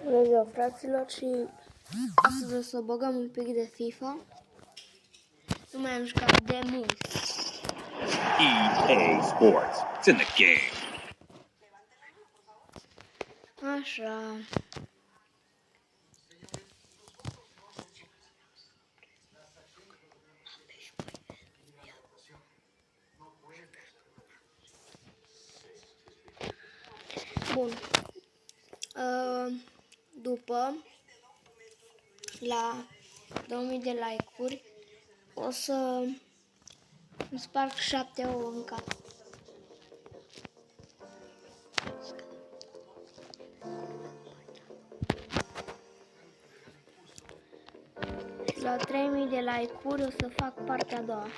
Bună ziua, fraților, și astăzi o să băgăm un pic de FIFA. Nu mai am jucat de mult. EA Sports. It's in the game. Așa. Bun. După, la 2000 de like-uri, o să îmi sparg 7 ouă în cap. Și la 3000 de like-uri o să fac partea a doua.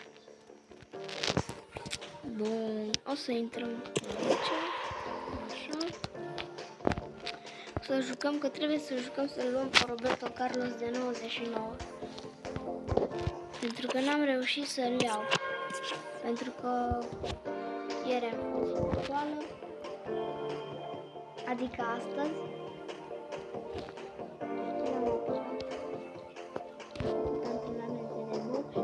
Bun, o să intrăm aici. Așa. Să jucăm, că trebuie să jucăm, să luăm pe Roberto Carlos de 99. Pentru că n-am reușit să-l iau. Pentru că ieri am fost la școală, adică astăzi. Am antrenamente de box și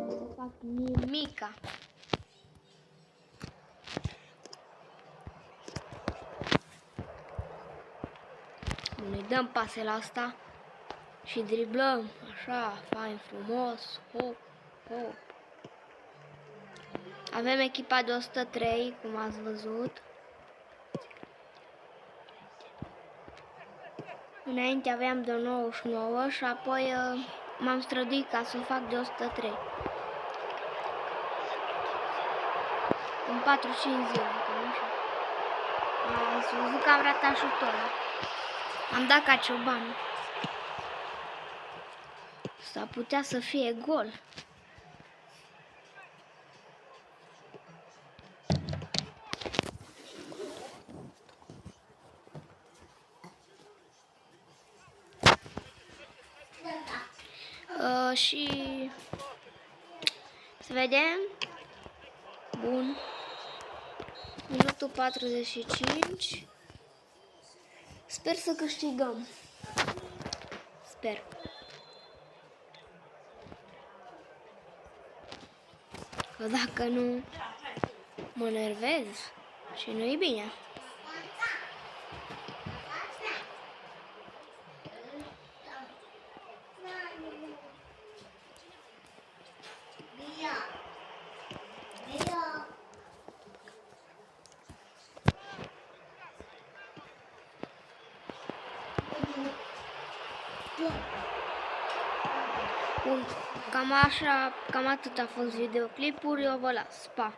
nu fac nimica. Ne dăm pase la asta și driblăm, așa, fain, frumos, hop, hop. Avem echipa de 103, cum ați văzut. Înainte aveam de 99 și apoi m-am străduit ca să fac de 103. În 4-5 zile, cam așa. Ați văzut că am ratat șutorul. Am dat ca cioban. S-ar putea să fie gol. Și să vedem. Bun. Minutul 45. Sper să câștigăm. Sper. Că dacă nu, mă nervez și nu e bine. Bun, cam așa, cam atât a fost videoclipul, eu vă las, pa!